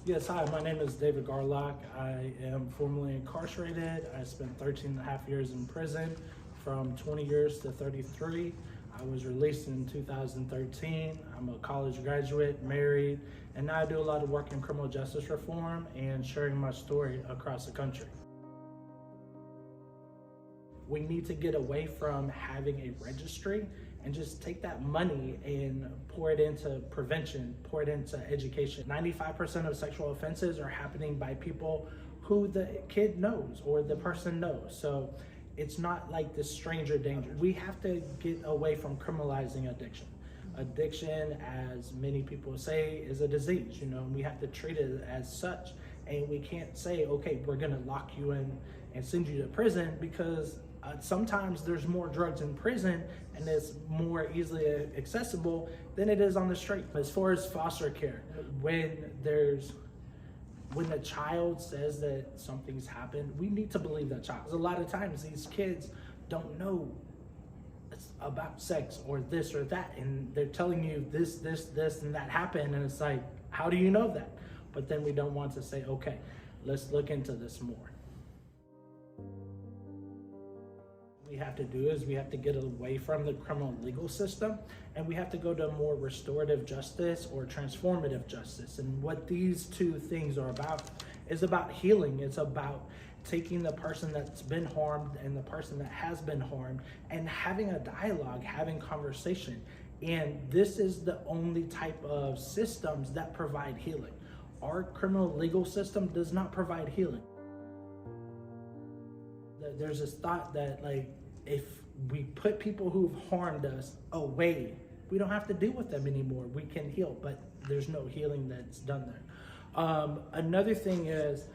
Yes, hi, my name is David Garlock. I am formerly incarcerated. I spent 13 and a half years in prison, from 20 years to 33. I was released in 2013. I'm a college graduate, married, and now I do a lot of work in criminal justice reform and sharing my story across the country. We need to get away from having a registry and just take that money and pour it into prevention, pour it into education. 95% of sexual offenses are happening by people who the kid knows or the person knows. So it's not like this stranger danger. We have to get away from criminalizing addiction. Addiction, as many people say, is a disease, and we have to treat it as such. And we can't say, okay, we're gonna lock you in and send you to prison, because sometimes there's more drugs in prison and it's more easily accessible than it is on the street. As far as foster care, when the child says that something's happened, we need to believe that child. A lot of times these kids don't know about sex or this or that, and they're telling you this, and that happened, and it's like, how do you know that? But then we don't want to say, okay, let's look into this more. We have to do is we have to get away from the criminal legal system, and we have to go to more restorative justice or transformative justice. And what these two things are about is about healing. It's about taking the person that's been harmed and the person that has been harmed and having a dialogue, having conversation. And this is the only type of systems that provide healing. Our criminal legal system does not provide healing. There's this thought that, like, if we put people who've harmed us away, we don't have to deal with them anymore. We can heal, but there's no healing that's done there. Another thing is,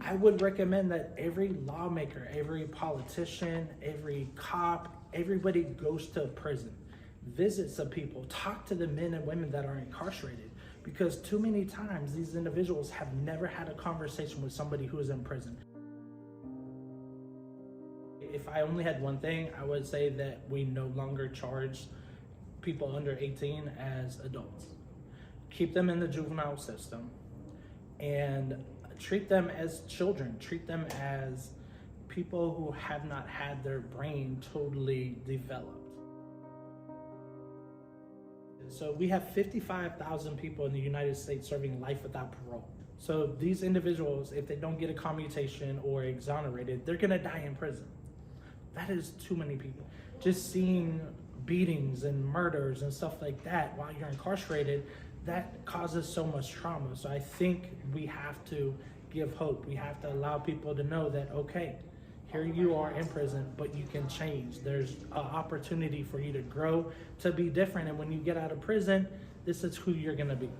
I would recommend that every lawmaker, every politician, every cop, everybody goes to prison, visits the people, talk to the men and women that are incarcerated, because too many times these individuals have never had a conversation with somebody who is in prison. If I only had one thing, I would say that we no longer charge people under 18 as adults. Keep them in the juvenile system and treat them as children. Treat them as people who have not had their brain totally developed. So we have 55,000 people in the United States serving life without parole. So these individuals, if they don't get a commutation or exonerated, they're gonna die in prison. That is too many people. Just seeing beatings and murders and stuff like that while you're incarcerated, that causes so much trauma. So I think we have to give hope. We have to allow people to know that, okay, here you are in prison, but you can change. There's an opportunity for you to grow, to be different. And when you get out of prison, this is who you're gonna be.